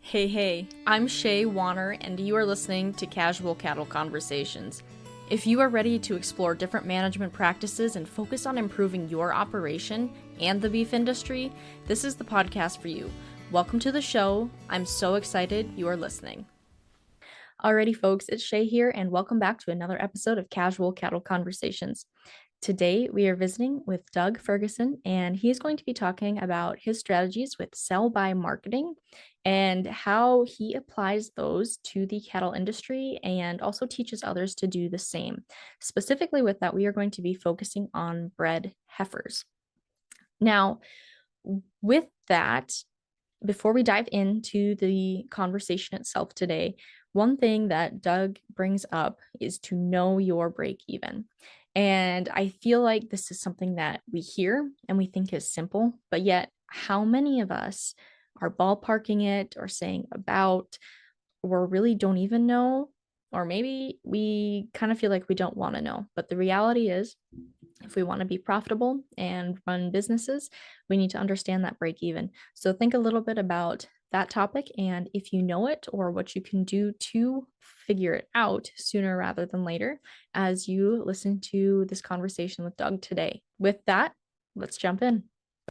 Hey, I'm Shay Warner, and you are listening to Casual Cattle Conversations. If you are ready to explore different management practices and focus on improving your operation and the beef industry, this is the podcast for you. Welcome to the show. I'm so excited you are listening. Alrighty, folks, it's Shay here, and welcome back to another episode of Casual Cattle Conversations. Today, we are visiting with Doug Ferguson, and he is going to be talking about his strategies with sell-by marketing and how he applies those to the cattle industry and also teaches others to do the same. Specifically with that, we are going to be focusing on bred heifers. Now, with that, before we dive into the conversation itself today, one thing that Doug brings up is to know your break even. And I feel like this is something that we hear and we think is simple, but yet how many of us are ballparking it or saying about, or really don't even know, or maybe we kind of feel like we don't want to know. But the reality is, if we want to be profitable and run businesses, we need to understand that break even. So think a little bit about that topic and if you know it or what you can do to figure it out sooner rather than later as you listen to this conversation with Doug today. With that, let's jump in.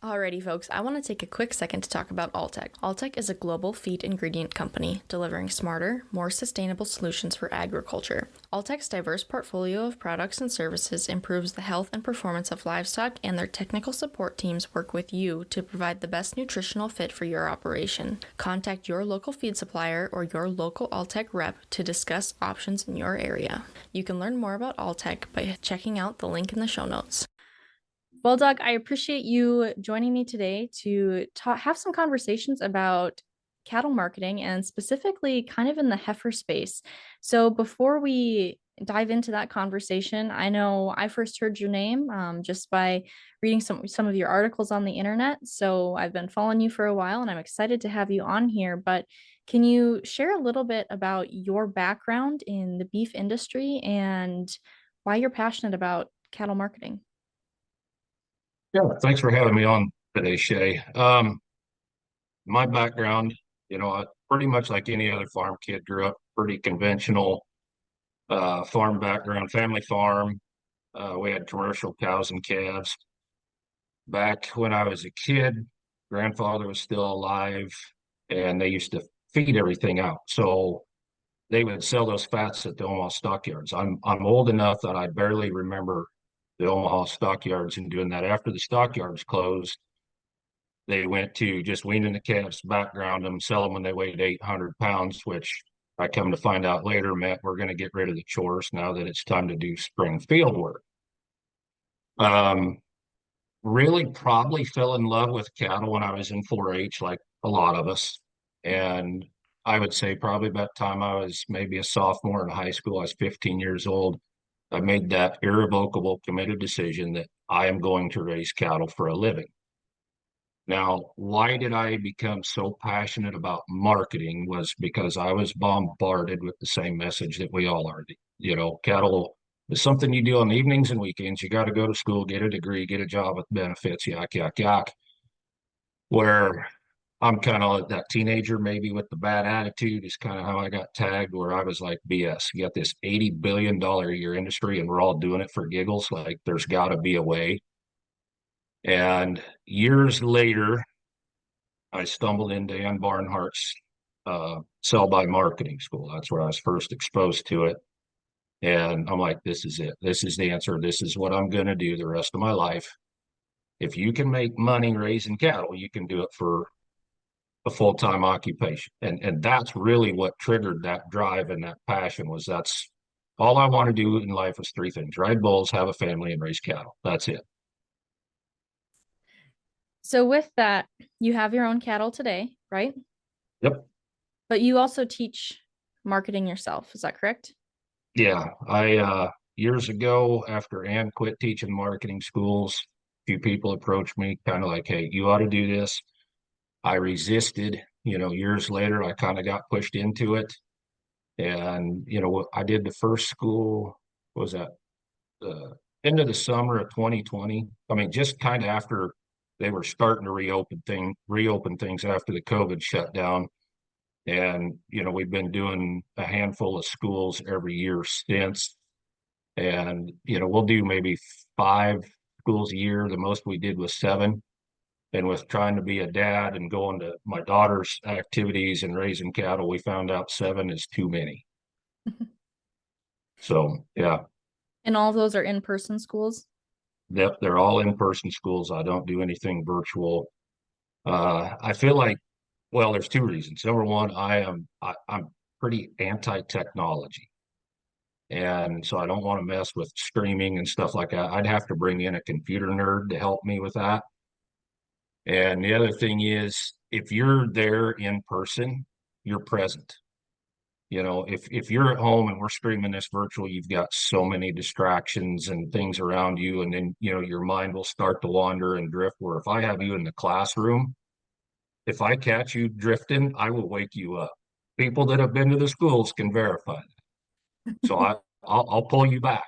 Alrighty, folks, I want to take a quick second to talk about Alltech. Alltech is a global feed ingredient company delivering smarter, more sustainable solutions for agriculture. Alltech's diverse portfolio of products and services improves the health and performance of livestock, and their technical support teams work with you to provide the best nutritional fit for your operation. Contact your local feed supplier or your local Alltech rep to discuss options in your area. You can learn more about Alltech by checking out the link in the show notes. Well, Doug, I appreciate you joining me today to have some conversations about cattle marketing and specifically kind of in the heifer space. So before we dive into that conversation, I know I first heard your name just by reading some of your articles on the internet. So I've been following you for a while and I'm excited to have you on here. But can you share a little bit about your background in the beef industry and why you're passionate about cattle marketing? Yeah, thanks for having me on today, Shay. My background, pretty much like any other farm kid, grew up pretty conventional farm background, family farm. We had commercial cows and calves. Back when I was a kid, grandfather was still alive, and they used to feed everything out. So they would sell those fats at the Omaha stockyards. I'm old enough that I barely remember the Omaha stockyards and doing that. After the stockyards closed, they went to just weaning the calves, background them, sell them when they weighed 800 pounds, which I come to find out later meant we're going to get rid of the chores now that it's time to do spring field work. Um, Really probably fell in love with cattle when I was in 4-H, like a lot of us. And I would say probably about the time I was maybe a sophomore in high school, I was 15 years old. I made that irrevocable, committed decision that I am going to raise cattle for a living. Now, why did I become so passionate about marketing was because I was bombarded with the same message that we all are. Cattle is something you do on evenings and weekends. You got to go to school, get a degree, get a job with benefits, yak, yak, yak. Where I'm kind of like that teenager, maybe with the bad attitude, is kind of how I got tagged, where I was like, BS, you got this $80 billion a year industry and we're all doing it for giggles. Like, there's got to be a way. And years later, I stumbled into Ann Barnhart's sell by marketing school. That's where I was first exposed to it. And I'm like, this is it. This is the answer. This is what I'm going to do the rest of my life. If you can make money raising cattle, you can do it for a full-time occupation. And that's really what triggered that drive and that passion. Was that's all I want to do in life is three things: ride bulls, have a family, and raise cattle. That's it. So with that, you have your own cattle today, right? Yep. But you also teach marketing yourself. Is that correct? Yeah, I years ago, after Ann quit teaching marketing schools, a few people approached me kind of like, hey, you ought to do this. I resisted. Years later, I kind of got pushed into it. And, I did the first school, what was that, end of the summer of 2020. I mean, just kind of after they were starting to reopen things after the COVID shutdown. And, we've been doing a handful of schools every year since. And, we'll do maybe 5 schools a year. The most we did was 7. And with trying to be a dad and going to my daughter's activities and raising cattle, we found out 7 is too many. So, yeah, And all of those are in-person schools? they're all in-person schools. I don't do anything virtual. I feel like, well, there's 2 reasons. Number one, I'm pretty anti-technology. And so I don't want to mess with streaming and stuff like that. I'd have to bring in a computer nerd to help me with that. And the other thing is, if you're there in person, you're present. If you're at home and we're streaming this virtual, you've got so many distractions and things around you, and then your mind will start to wander and drift. Where if I have you in the classroom, if I catch you drifting, I will wake you up. People that have been to the schools can verify that. So I'll pull you back.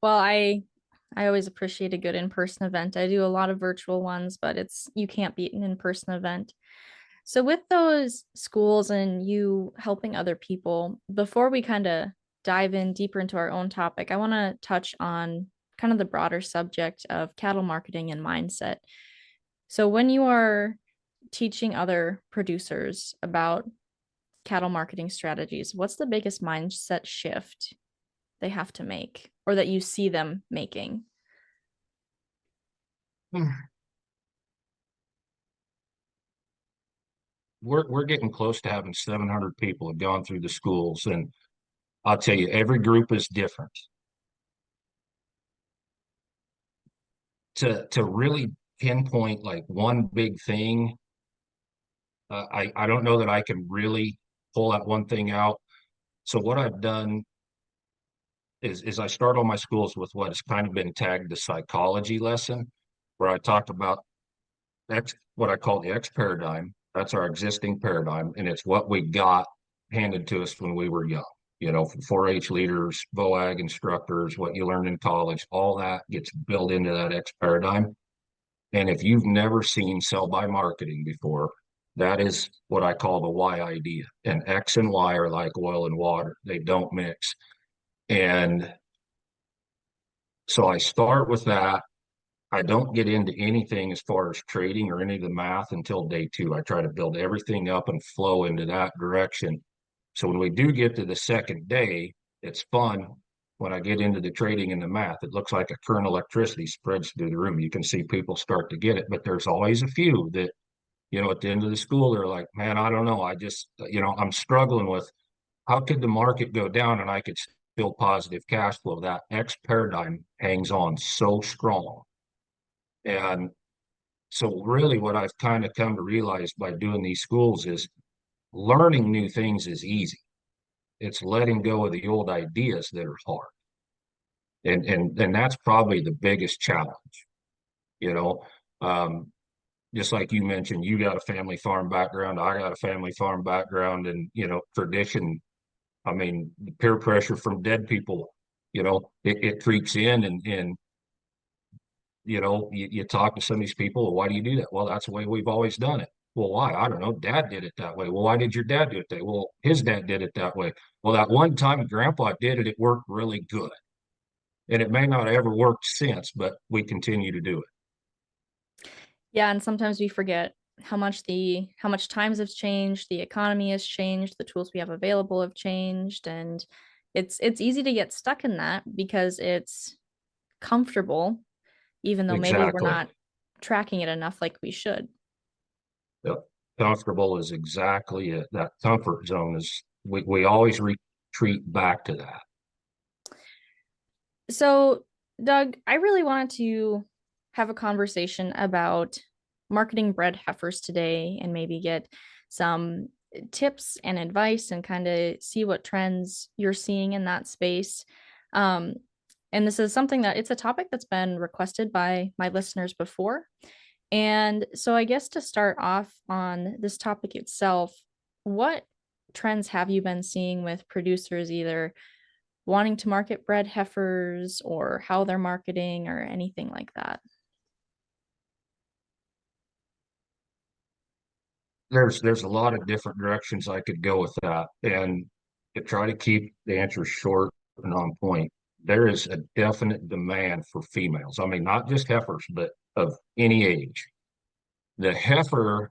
Well, I always appreciate a good in-person event. I do a lot of virtual ones, but you can't beat an in-person event. So with those schools and you helping other people, before we kind of dive in deeper into our own topic, I want to touch on kind of the broader subject of cattle marketing and mindset. So when you are teaching other producers about cattle marketing strategies, what's the biggest mindset shift they have to make or that you see them making? We're getting close to having 700 people have gone through the schools, and I'll tell you, every group is different. To really pinpoint like one big thing, I don't know that I can really pull that one thing out. So what I've done is I start all my schools with what has kind of been tagged the psychology lesson, where I talked about what I call the X paradigm. That's our existing paradigm, and it's what we got handed to us when we were young. From 4-H leaders, VOAG instructors, what you learned in college, all that gets built into that X paradigm. And if you've never seen sell by marketing before, that is what I call the Y idea. And X and Y are like oil and water, they don't mix. And so I start with that. I don't get into anything as far as trading or any of the math until day 2. I try to build everything up and flow into that direction. So when we do get to the second day, it's fun. When I get into the trading and the math, it looks like a current electricity spreads through the room. You can see people start to get it, but there's always a few that, at the end of the school, they're like, man, I don't know. I just, I'm struggling with how could the market go down and I could still positive cash flow. That X paradigm hangs on so strong. And so really what I've kind of come to realize by doing these schools is learning new things is easy. It's letting go of the old ideas that are hard. And that's probably the biggest challenge, you know. Um, just like you mentioned, you got a family farm background, I got a family farm background, and tradition. I mean, the peer pressure from dead people, it creeps in, and you talk to some of these people. Well, why do you do that? Well, that's the way we've always done it. Well, why? I don't know. Dad did it that way. Well, why did your dad do it that way? Well, his dad did it that way. Well, that one time grandpa did it, it worked really good. And it may not have ever worked since, but we continue to do it. Yeah, and sometimes we forget how much times have changed, the economy has changed, the tools we have available have changed, and it's easy to get stuck in that because it's comfortable, even though maybe we're Exactly. not tracking it enough like we should. Yep. Comfortable is exactly it. That comfort zone is, we always retreat back to that. So, Doug, I really wanted to have a conversation about marketing bred heifers today and maybe get some tips and advice and kind of see what trends you're seeing in that space. Um, and this is something that it's a topic that's been requested by my listeners before. And so, I guess to start off on this topic itself, what trends have you been seeing with producers either wanting to market bred heifers or how they're marketing or anything like that? there's a lot of different directions I could go with that. And to try to keep the answer short and on point, there is a definite demand for females. I mean, not just heifers, but of any age. The heifer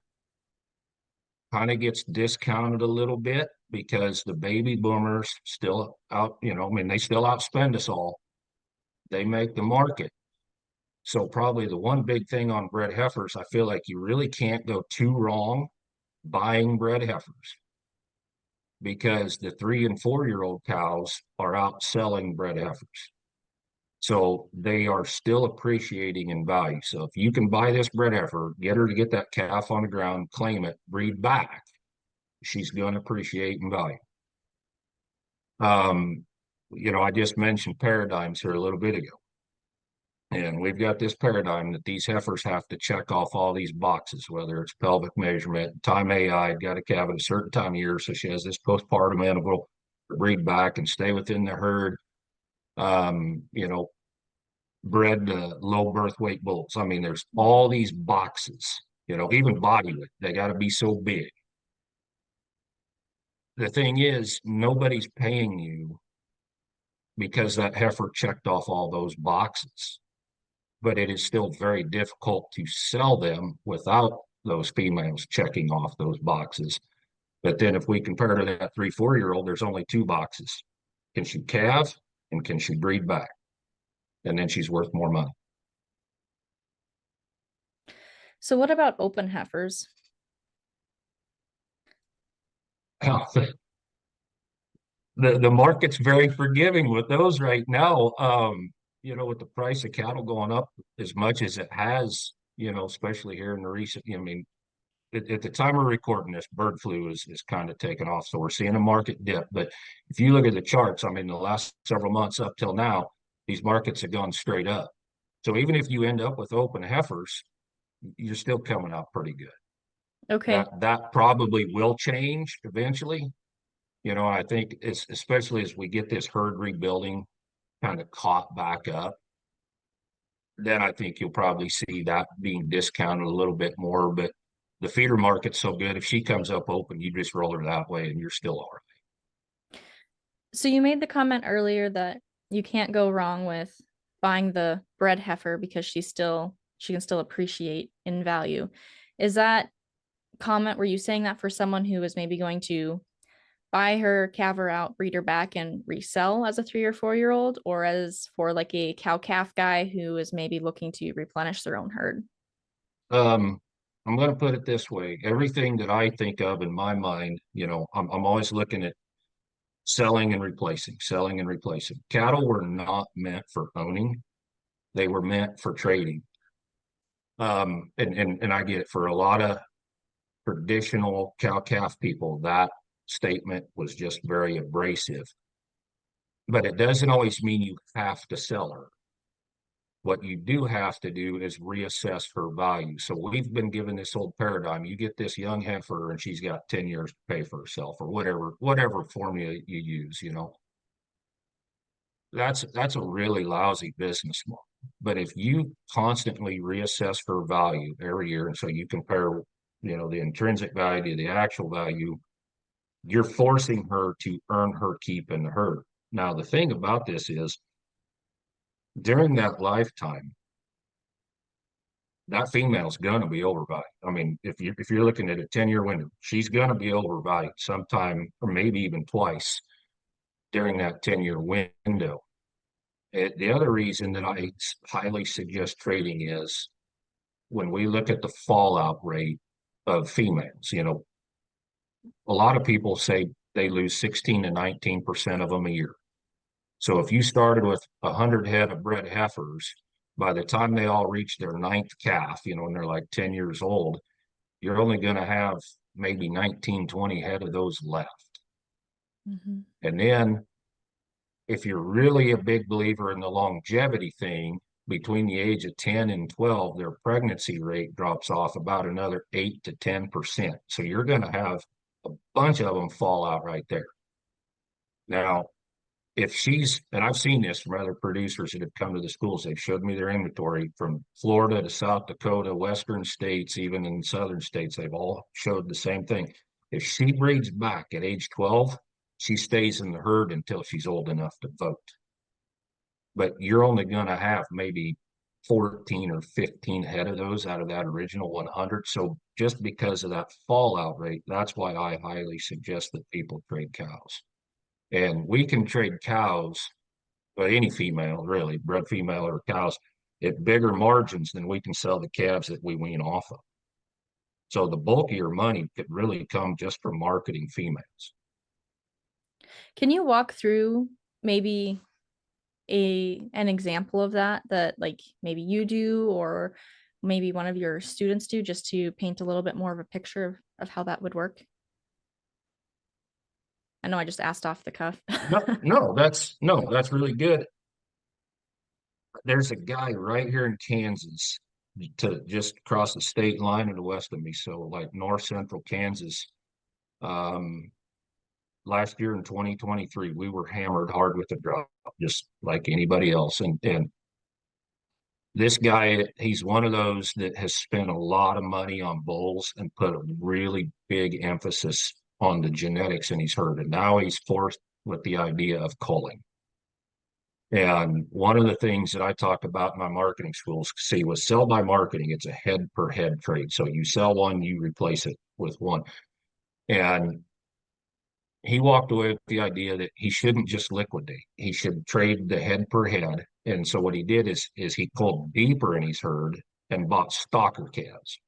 kind of gets discounted a little bit because the baby boomers still out, I mean, they still outspend us all. They make the market. So probably the one big thing on bred heifers, I feel like you really can't go too wrong buying bred heifers because the 3 and 4 year old cows are outselling bred heifers. So they are still appreciating in value. So if you can buy this bred heifer, get her to get that calf on the ground, claim it, breed back, she's going to appreciate in value. Um, I just mentioned paradigms here a little bit ago. And we've got this paradigm that these heifers have to check off all these boxes, whether it's pelvic measurement, time AI, got a calf at a certain time of year. So she has this postpartum interval to breed back and stay within the herd. Um, you know, bred low birth weight bulls. I mean, there's all these boxes, even body weight, they got to be so big. The thing is, nobody's paying you because that heifer checked off all those boxes. But it is still very difficult to sell them without those females checking off those boxes. But then if we compare to that 3 4 year old, there's only two boxes. Can she calve and can she breed back? And then she's worth more money. So what about open heifers? The market's very forgiving with those right now. With the price of cattle going up as much as it has, especially here in the recent, I mean, at the time of recording this, bird flu is kind of taken off. So we're seeing a market dip. But if you look at the charts, I mean, the last several months up till now, these markets have gone straight up. So even if you end up with open heifers, you're still coming out pretty good. Okay. That probably will change eventually. I think it's especially as we get this herd rebuilding kind of caught back up, then I think you'll probably see that being discounted a little bit more. But the feeder market's so good, if she comes up open, you just roll her that way and you're still all right. So you made the comment earlier that you can't go wrong with buying the bred heifer because she can still appreciate in value. Is that comment, were you saying that for someone who is maybe going to buy her, calve her out, breed her back, and resell as a 3 or 4 year old, or as for like a cow calf guy who is maybe looking to replenish their own herd? I'm going to put it this way. Everything that I think of in my mind, I'm always looking at selling and replacing, selling and replacing. Cattle were not meant for owning. They were meant for trading. And I get it, for a lot of traditional cow calf people, that statement was just very abrasive. But it doesn't always mean you have to sell her. What you do have to do is reassess her value. So we've been given this old paradigm. You get this young heifer and she's got 10 years to pay for herself, or whatever formula you use, That's a really lousy business model. But if you constantly reassess her value every year, and so you compare, the intrinsic value to the actual value, you're forcing her to earn her keep in the herd. Now, the thing about this is, during that lifetime, that female's going to be overvalued. I mean, if you're looking at a 10-year window, she's going to be overvalued sometime, or maybe even twice during that 10-year window. The other reason that I highly suggest trading is when we look at the fallout rate of females. A lot of people say they lose 16 to 19% of them a year. So if you started with 100 head of bred heifers, by the time they all reach their ninth calf, and they're like 10 years old, you're only going to have maybe 19, 20 head of those left. Mm-hmm. And then if you're really a big believer in the longevity thing, between the age of 10 and 12, their pregnancy rate drops off about another 8 to 10%. So you're going to have a bunch of them fall out right there. Now, if she's, and I've seen this from other producers that have come to the schools, they've showed me their inventory from Florida to South Dakota, Western states, even in Southern states, they've all showed the same thing. If she breeds back at age 12, she stays in the herd until she's old enough to vote. But you're only going to have maybe 14 or 15 head of those out of that original 100. So just because of that fallout rate, that's why I highly suggest that people trade cows. And we can trade cows, but any female, really, bred female or cows, at bigger margins than we can sell the calves that we wean off of. So the bulk of your money could really come just from marketing females. Can you walk through maybe an example of that like maybe you do or maybe one of your students do, just to paint a little bit more of a picture of how that would work? I know I just asked off the cuff. No, that's really good. There's a guy right here in Kansas, to just across the state line and the west of me, so like north central Kansas. Last year in 2023, we were hammered hard with the drought, just like anybody else. And this guy, he's one of those that has spent a lot of money on bulls and put a really big emphasis on the genetics in his herd. And now he's forced with the idea of culling. And one of the things that I talked about in my marketing schools, see, was sell by marketing. It's a head per head trade. So you sell one, you replace it with one. And he walked away with the idea that he shouldn't just liquidate. He should trade the head per head. And so what he did is he pulled deeper in his herd and bought stalker calves.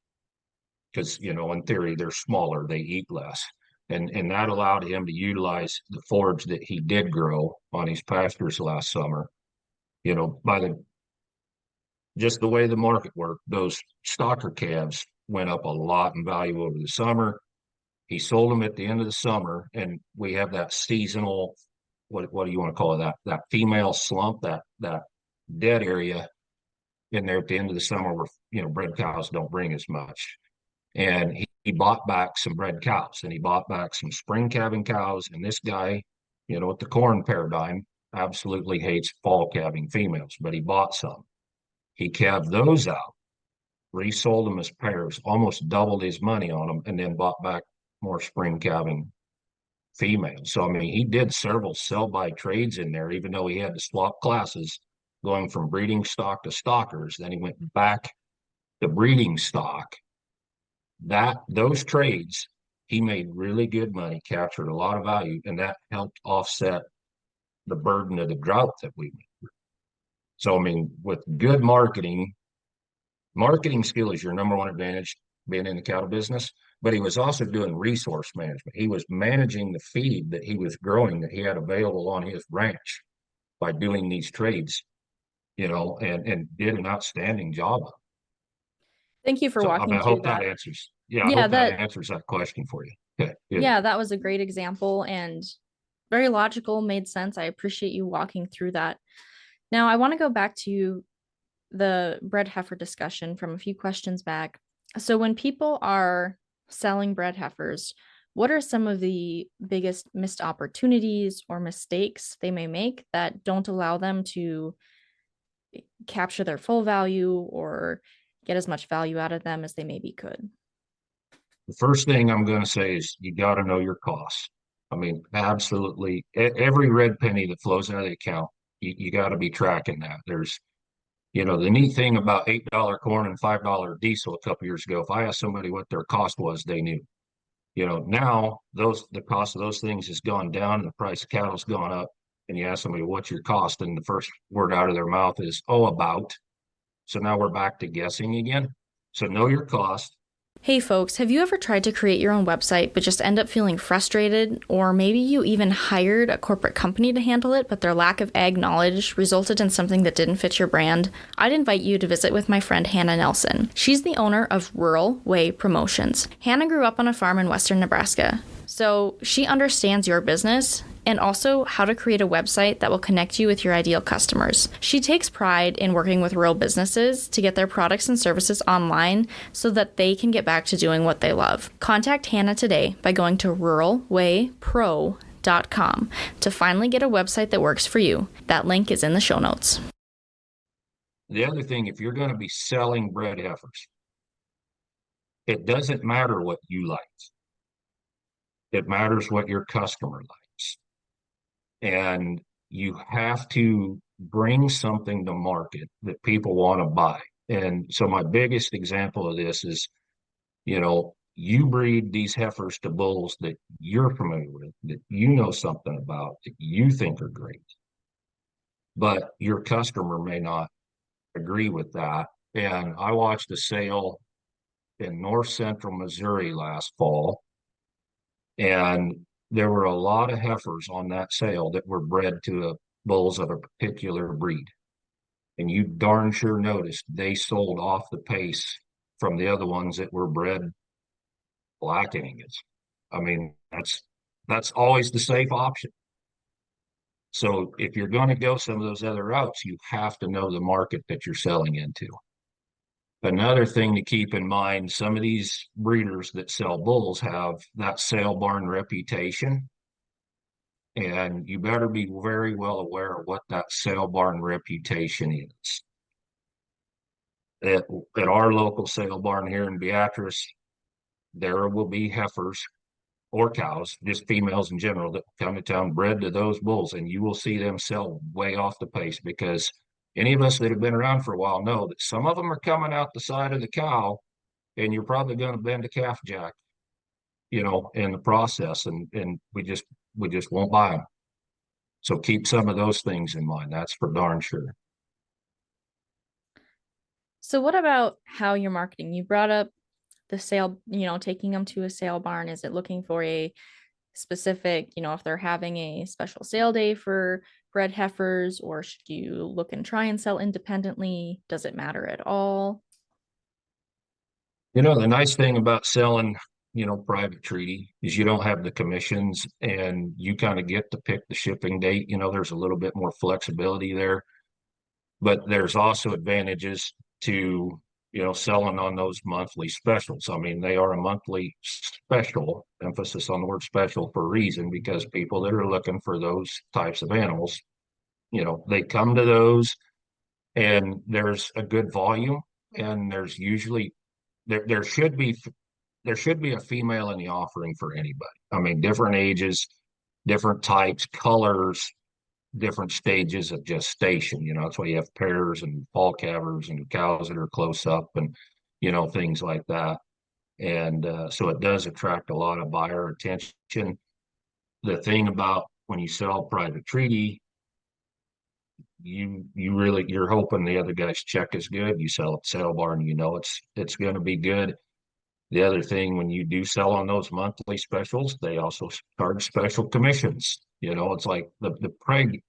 Because, in theory, they're smaller, they eat less. And that allowed him to utilize the forage that he did grow on his pastures last summer. Just the way the market worked, those stalker calves went up a lot in value over the summer. He sold them at the end of the summer, and we have that seasonal, what do you want to call it? That female slump, that dead area in there at the end of the summer where, bred cows don't bring as much. And he bought back some bred cows, and he bought back some spring calving cows. And this guy, with the corn paradigm, absolutely hates fall calving females, but he bought some. He calved those out, resold them as pairs, almost doubled his money on them, and then bought back more spring calving females. So, I mean, he did several sell-by trades in there, even though he had to swap classes, going from breeding stock to stalkers. Then he went back to breeding stock. Those trades, he made really good money, captured a lot of value, and that helped offset the burden of the drought that we went through. So, I mean, with good marketing skill is your number one advantage being in the cattle business, but he was also doing resource management. He was managing the feed that he was growing, that he had available on his ranch, by doing these trades, and did an outstanding job. Thank you for walking I through hope that answers. Yeah, I hope that answers that question for you. Okay, good. Yeah, that was a great example and very logical, made sense. I appreciate you walking through that. Now, I want to go back to the bred heifer discussion from a few questions back. So when people are selling bred heifers, what are some of the biggest missed opportunities or mistakes they may make that don't allow them to capture their full value or get as much value out of them as they maybe could? The first thing I'm going to say is you got to know your costs. I mean, absolutely. Every red penny that flows out of the account, you got to be tracking that. There's, the neat thing about $8 corn and $5 diesel a couple years ago, if I asked somebody what their cost was, they knew. Now the cost of those things has gone down and the price of cattle's gone up. And you ask somebody, what's your cost? And the first word out of their mouth is, oh, about. So now we're back to guessing again. So know your cost. Hey folks, have you ever tried to create your own website but just end up feeling frustrated? Or maybe you even hired a corporate company to handle it, but their lack of ag knowledge resulted in something that didn't fit your brand? I'd invite you to visit with my friend Hannah Nelson. She's the owner of Rural Way Promotions. Hannah grew up on a farm in western Nebraska, so she understands your business and also how to create a website that will connect you with your ideal customers. She takes pride in working with rural businesses to get their products and services online so that they can get back to doing what they love. Contact Hannah today by going to ruralwaypro.com profitability.com to finally get a website that works for you. That link is in the show notes. The other thing, if you're going to be selling bred heifers, it doesn't matter what you like. It matters what your customer likes. And you have to bring something to market that people want to buy. And so my biggest example of this is, you breed these heifers to bulls that you're familiar with, that you know something about, that you think are great. But your customer may not agree with that. And I watched a sale in north central Missouri last fall, and there were a lot of heifers on that sale that were bred to bulls of a particular breed. And you darn sure noticed they sold off the pace from the other ones that were bred black Angus. I mean, that's always the safe option. So if you're going to go some of those other routes, you have to know the market that you're selling into. Another thing to keep in mind, some of these breeders that sell bulls have that sale barn reputation, and you better be very well aware of what that sale barn reputation is. At our local sale barn here in Beatrice, there will be heifers or cows, just females in general, that come to town bred to those bulls, and you will see them sell way off the pace, because any of us that have been around for a while know that some of them are coming out the side of the cow, and you're probably going to bend a calf jack, in the process, and we just won't buy them. So keep some of those things in mind. That's for darn sure. So what about how you're marketing? You brought up the sale, taking them to a sale barn. Is it looking for a specific, if they're having a special sale day for bred heifers, or should you look and try and sell independently? Does it matter at all? The nice thing about selling, private treaty is you don't have the commissions, and you kind of get to pick the shipping date. There's a little bit more flexibility there, but there's also advantages to, selling on those monthly specials. I mean, they are a monthly special, emphasis on the word special for a reason, because people that are looking for those types of animals, they come to those, and there's a good volume, and there's usually there should be a female in the offering for anybody. I mean, different ages, different types, colors, different stages of gestation. That's why you have pairs and fall calvers and cows that are close up, and things like that. And so it does attract a lot of buyer attention. The thing about when you sell private treaty, you're hoping the other guy's check is good. You sell at sale barn, it's going to be good. The other thing, when you do sell on those monthly specials, they also charge special commissions. It's like the preg.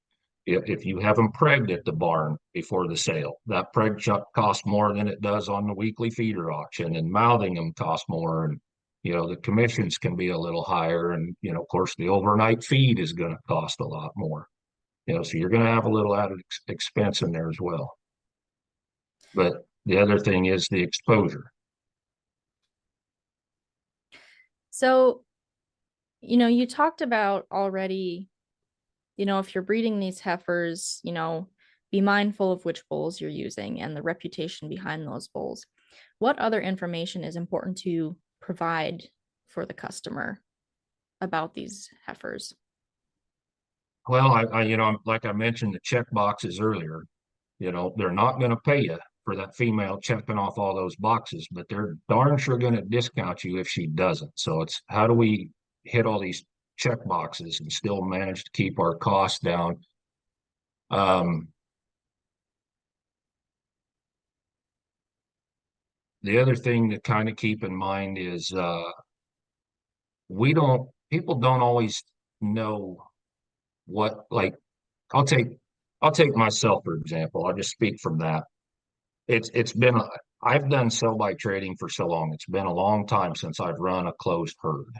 If you have them pregged at the barn before the sale, that preg chuck costs more than it does on the weekly feeder auction, and mouthing them costs more. And, the commissions can be a little higher. And, of course, the overnight feed is going to cost a lot more, so you're going to have a little added expense in there as well. But the other thing is the exposure. So, you talked about already, if you're breeding these heifers, be mindful of which bulls you're using and the reputation behind those bulls. What other information is important to provide for the customer about these heifers? Well, like I mentioned, the check boxes earlier, they're not going to pay you for that female checking off all those boxes, but they're darn sure going to discount you if she doesn't. So it's, how do we hit all these check boxes and still manage to keep our costs down? The other thing to kind of keep in mind is people don't always know what, like, I'll take myself, for example. I'll just speak from that. It's been, I've done sell by trading for so long. It's been a long time since I've run a closed herd.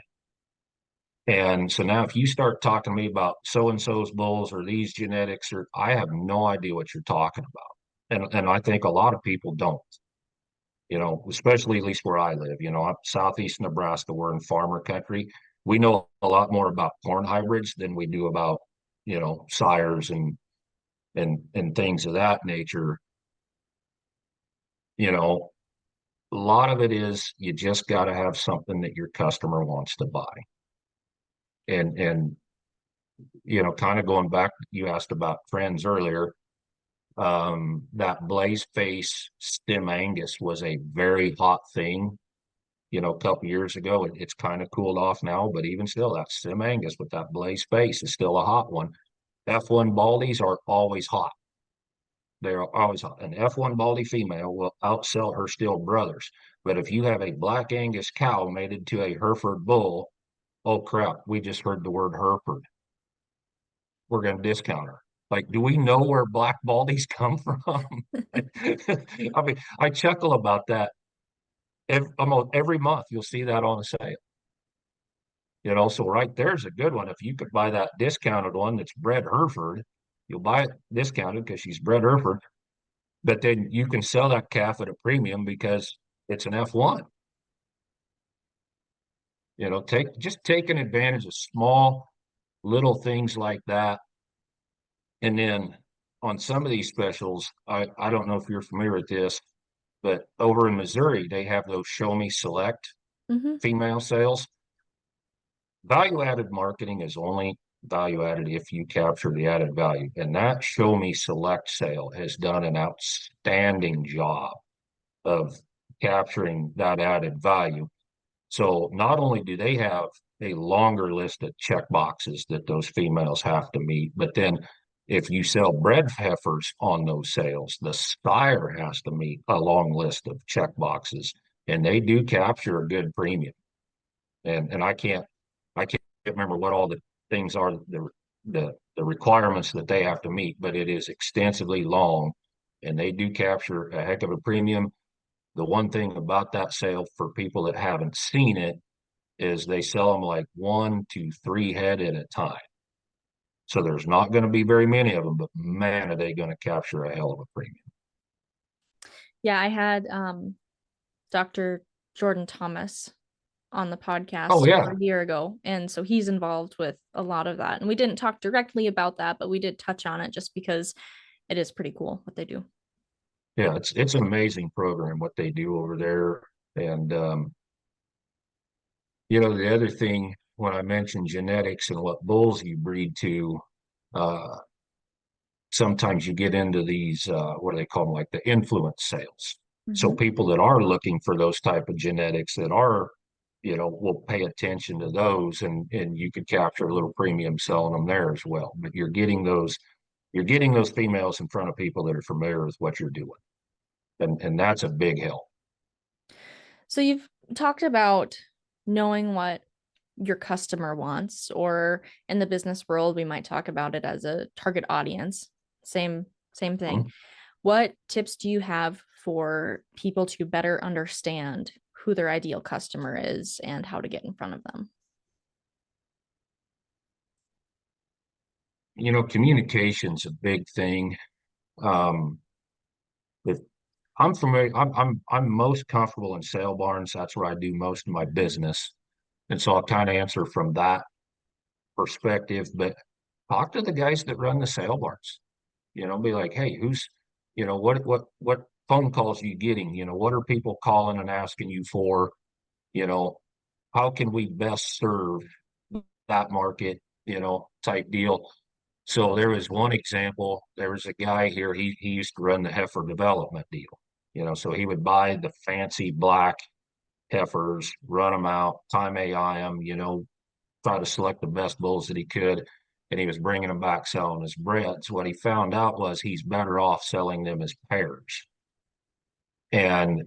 And so now if you start talking to me about so-and-so's bulls or these genetics, or I have no idea what you're talking about. And I think a lot of people don't, especially at least where I live, I'm southeast Nebraska, we're in farmer country. we know a lot more about corn hybrids than we do about, sires and things of that nature. You know, a lot of it is you just got to have something that your customer wants to buy. And kind of going back, you asked about trends earlier. That blaze face stem Angus was a very hot thing, a couple years ago. It's kind of cooled off now, but even still, that stem Angus with that blaze face is still a hot one. F1 baldies are always hot. They're always hot. An F1 baldy female will outsell her still brothers. But if you have a black Angus cow mated to a Hereford bull, oh crap, we just heard the word Hereford. We're going to discount her. Like, do we know where black baldies come from? I mean, I chuckle about that. Almost every month, you'll see that on a sale. So right there's a good one. If you could buy that discounted one that's bred Hereford, you'll buy it discounted because she's bred Hereford, but then you can sell that calf at a premium because it's an F1. Taking advantage of small little things like that. And then on some of these specials, I don't know if you're familiar with this, but over in Missouri, they have those Show Me Select female sales. Value-added marketing is only value-added if you capture the added value. And that Show Me Select sale has done an outstanding job of capturing that added value. So not only do they have a longer list of check boxes that those females have to meet, but then if you sell bred heifers on those sales, the sire has to meet a long list of check boxes, and they do capture a good premium. And I can't remember what all the things are, the requirements that they have to meet, but it is extensively long, and they do capture a heck of a premium. The one thing about that sale for people that haven't seen it is they sell them like 1 to 3 head at a time. So there's not going to be very many of them, but man, are they going to capture a hell of a premium. Yeah, I had Dr. Jordan Thomas on the Oh podcast yeah. over a year ago. And so he's involved with a lot of that. And we didn't talk directly about that, but we did touch on it just because it is pretty cool what they do. Yeah, it's an amazing program what they do over there. And the other thing when I mentioned genetics and what bulls you breed to, uh, sometimes you get into these what do they call them, like the influence sales. So people that are looking for those type of genetics that are, will pay attention to those, and you could capture a little premium selling them there as well. But you're getting those females in front of people that are familiar with what you're doing. And that's a big help. So you've talked about knowing what your customer wants, or in the business world, we might talk about it as a target audience. Same thing. Mhm. What tips do you have for people to better understand who their ideal customer is and how to get in front of them? Communication's a big thing. If I'm familiar, I'm most comfortable in sale barns. That's where I do most of my business. And so I'll kind of answer from that perspective, but talk to the guys that run the sale barns. Be like, hey, what phone calls are you getting? What are people calling and asking you for? You know, how can we best serve that market, type deal. So there was one example. There was a guy here, he used to run the heifer development deal. So he would buy the fancy black heifers, run them out, time AI them, try to select the best bulls that he could. And he was bringing them back, selling as breds. What he found out was he's better off selling them as pairs. And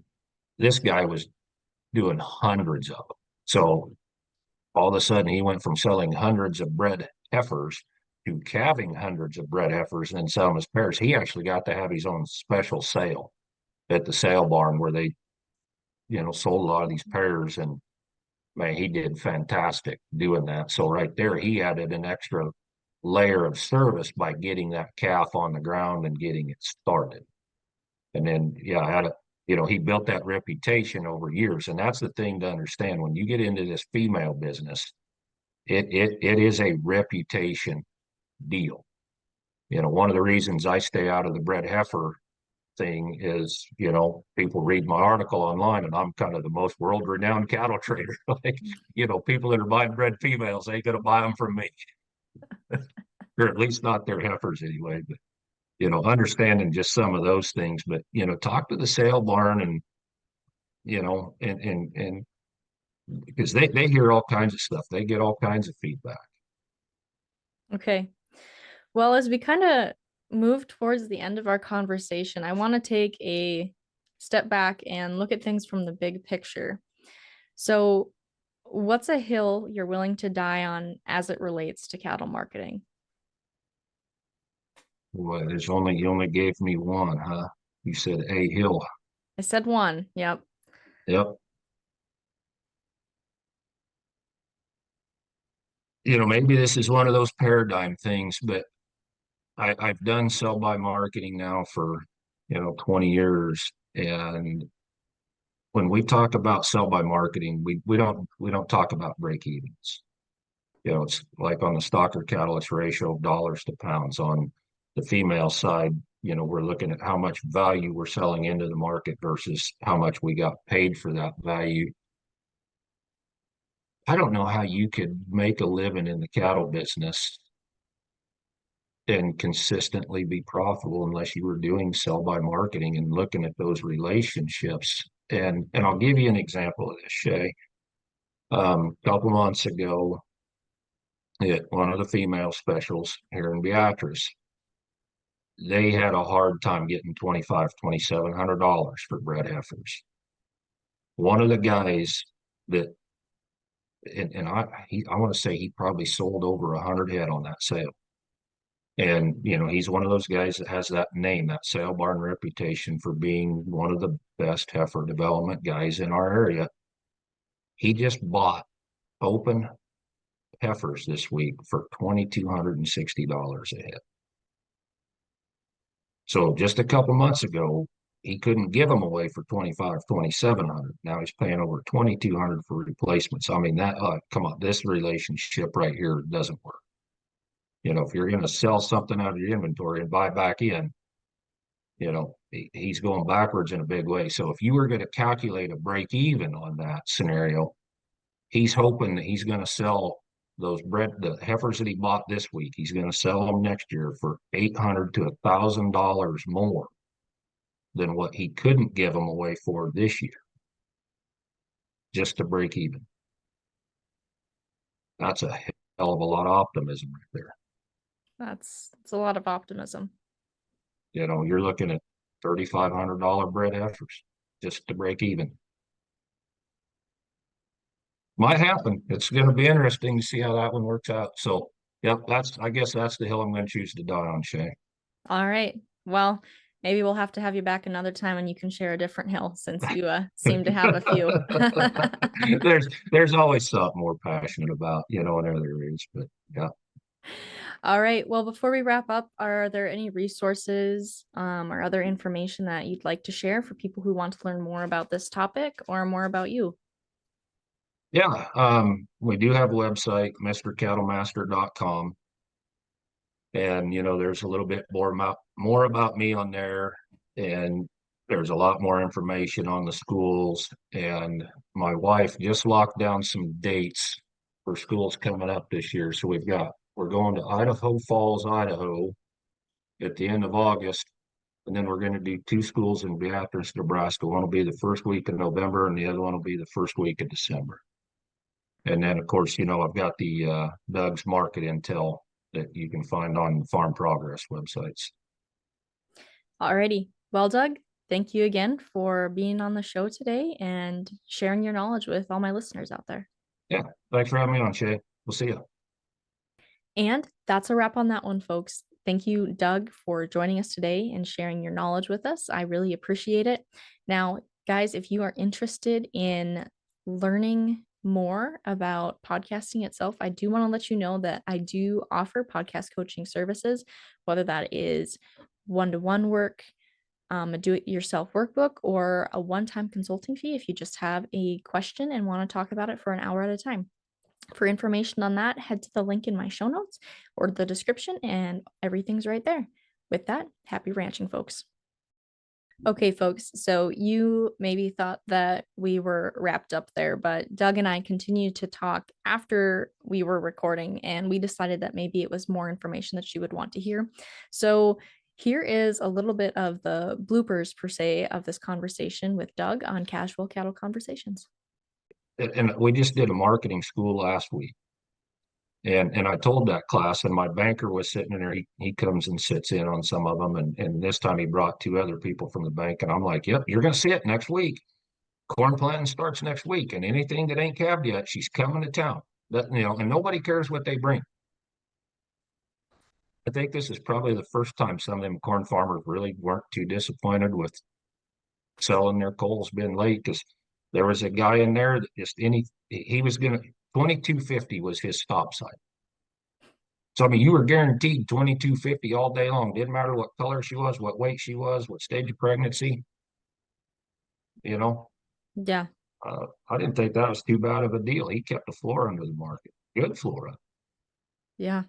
this guy was doing hundreds of them. So all of a sudden, he went from selling hundreds of bred heifers to calving hundreds of bred heifers and then sell them as pairs. He actually got to have his own special sale at the sale barn where they, sold a lot of these pairs. And man, he did fantastic doing that. So right there, he added an extra layer of service by getting that calf on the ground and getting it started. And then, yeah, he built that reputation over years. And that's the thing to understand when you get into this female business. It is a reputation deal. One of the reasons I stay out of the bred heifer thing is, people read my article online and I'm kind of the most world-renowned cattle trader. Like, people that are buying bred females ain't gonna buy them from me, or at least not their heifers anyway. But understanding just some of those things. But talk to the sale barn and and because they hear all kinds of stuff. They get all kinds of feedback. Okay. Well, as we kind of move towards the end of our conversation, I want to take a step back and look at things from the big picture. So, what's a hill you're willing to die on as it relates to cattle marketing? Well, you only gave me one, huh? You said a hill. I said one. Yep. Yep. Maybe this is one of those paradigm things, but I've done sell by marketing now for 20 years. And when we talk about sell by marketing, we don't talk about break evens. It's like on the stocker cattle, it's ratio of dollars to pounds. On the female side, we're looking at how much value we're selling into the market versus how much we got paid for that value. I don't know how you could make a living in the cattle business and consistently be profitable unless you were doing sell by marketing and looking at those relationships. And I'll give you an example of this, Shay. A couple months ago, at one of the female specials here in Beatrice, they had a hard time getting $2,700 for bred heifers. One of the guys that, and I want to say he probably sold over 100 head on that sale. And, he's one of those guys that has that name, that sale barn reputation for being one of the best heifer development guys in our area. He just bought open heifers this week for $2,260 a head. So just a couple months ago, he couldn't give them away for 2,700. Now he's paying over 2,200 for replacements. I mean, come on, this relationship right here doesn't work. If you're going to sell something out of your inventory and buy back in, he's going backwards in a big way. So if you were going to calculate a break even on that scenario, he's hoping that he's going to sell the heifers that he bought this week. He's going to sell them next year for $800 to $1,000 more than what he couldn't give them away for this year, just to break even. That's a hell of a lot of optimism right there. That's a lot of optimism. You're looking at $3,500 bred heifers just to break even. Might happen. It's going to be interesting to see how that one works out. So, yep, I guess that's the hill I'm going to choose to die on, Shay. All right. Well, maybe we'll have to have you back another time and you can share a different hill since you seem to have a few. there's always something more passionate about, in other areas, but yeah. All right. Well, before we wrap up, are there any resources or other information that you'd like to share for people who want to learn more about this topic or more about you? Yeah, we do have a website, mrcattlemaster.com. And there's a little bit more about me on there, and there's a lot more information on the schools. And my wife just locked down some dates for schools coming up this year. So we're going to Idaho Falls, Idaho at the end of August. And then we're going to do 2 schools in Beatrice, Nebraska. One will be the first week of November and the other one will be the first week of December. And then, of course, I've got the Doug's market intel that you can find on Farm Progress websites. Alrighty. Well, Doug, thank you again for being on the show today and sharing your knowledge with all my listeners out there. Yeah. Thanks for having me on, Shay. We'll see you. And that's a wrap on that one, folks. Thank you, Doug, for joining us today and sharing your knowledge with us. I really appreciate it. Now, guys, if you are interested in learning more about podcasting itself, I do want to let you know that I do offer podcast coaching services, whether that is one-to-one work, a do-it-yourself workbook, or a one-time consulting fee if you just have a question and want to talk about it for an hour at a time. For information on that, head to the link in my show notes or the description, and everything's right there. With that, happy ranching, folks. Okay, folks, so you maybe thought that we were wrapped up there, but Doug and I continued to talk after we were recording, and we decided that maybe it was more information that she would want to hear. So here is a little bit of the bloopers, per se, of this conversation with Doug on Casual Cattle Conversations. And we just did a marketing school last week. And I told that class, and my banker was sitting in there. He comes and sits in on some of them. And this time he brought two other people from the bank. And I'm like, yep, you're going to see it next week. Corn planting starts next week. And anything that ain't calved yet, she's coming to town. And nobody cares what they bring. I think this is probably the first time some of them corn farmers really weren't too disappointed with selling their coals being late, because there was a guy in there that he was going to 2250 was his stop sign. So I mean, you were guaranteed 2250 all day long. Didn't matter what color she was, what weight she was, what stage of pregnancy. You know, Yeah. I didn't think that was too bad of a deal. He kept the floor under the market, good floor. Yeah.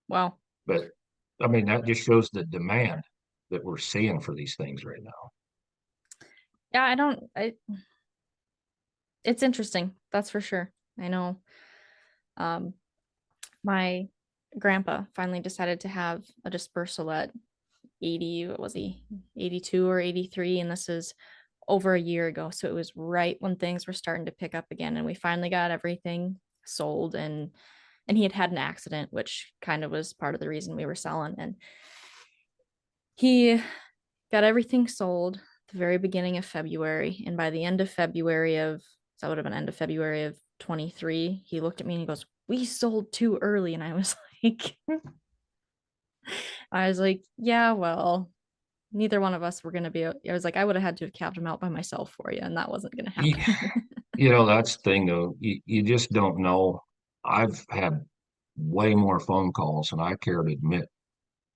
Wow. But I mean, that just shows the demand that we're seeing for these things right now. Yeah, it's interesting, that's for sure. I know. Um, my grandpa finally decided to have a dispersal at 80, what was he, 82 or 83, and this is over a year ago. So it was right when things were starting to pick up again, and we finally got everything sold, and he had had an accident, which kind of was part of the reason we were selling. And he got everything sold at the very beginning of February, and by the end of February of, that would have been end of February of 23, he looked at me and he goes, "We sold too early." And I was like, yeah, well, neither one of us were going to be. I was like, I would have had to have capped him out by myself for you, and that wasn't going to happen. That's the thing though. You just don't know. I've had way more phone calls than I care to admit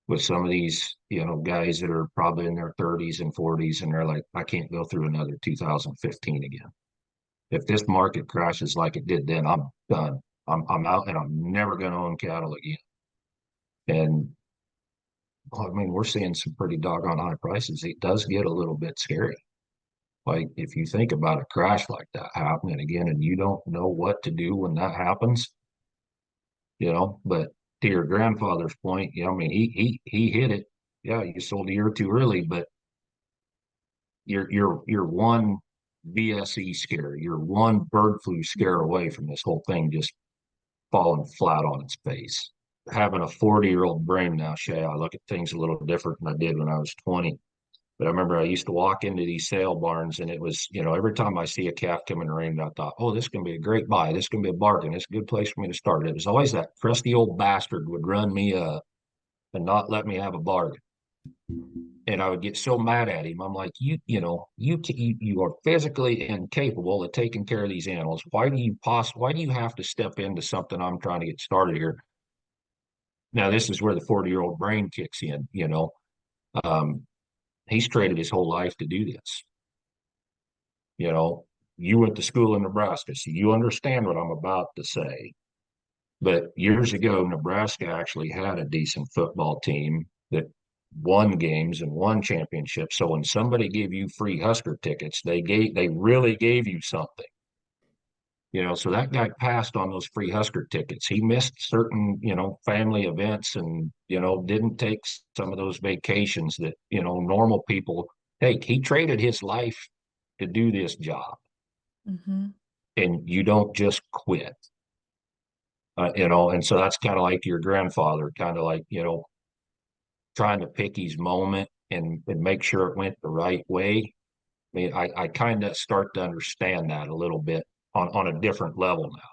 with some of these, guys that are probably in their 30s and 40s, and they're like, I can't go through another 2015 again. If this market crashes like it did then, I'm done. I'm out, and I'm never going to own cattle again. And well, I mean, we're seeing some pretty doggone high prices. It does get a little bit scary. Like if you think about a crash like that happening again, and you don't know what to do when that happens, but to your grandfather's point, I mean, he hit it. Yeah, you sold a year too early, but you're one BSE scare, you're one bird flu scare away from this whole thing just falling flat on its face. Having a 40-year-old brain now, Shay, I look at things a little different than I did when I was 20. But I remember I used to walk into these sale barns, and it was, every time I see a calf coming around, I thought, oh, this can be a great buy. This can be a bargain. It's a good place for me to start. It was always that crusty old bastard would run me up and not let me have a bargain. And I would get so mad at him. I'm like, you are physically incapable of taking care of these animals. Why do you have to step into something I'm trying to get started here? Now, this is where the 40-year-old brain kicks in. Um, he's traded his whole life to do this. You went to school in Nebraska, so you understand what I'm about to say. But years ago, Nebraska actually had a decent football team that won games and won championships. So when somebody gave you free Husker tickets, they really gave you something. So that guy passed on those free Husker tickets. He missed certain, family events, and, didn't take some of those vacations that, normal people take. He traded his life to do this job. Mm-hmm. And you don't just quit. And so that's kind of like your grandfather, kind of like, trying to pick his moment and make sure it went the right way. I mean, I kind of start to understand that a little bit on a different level now.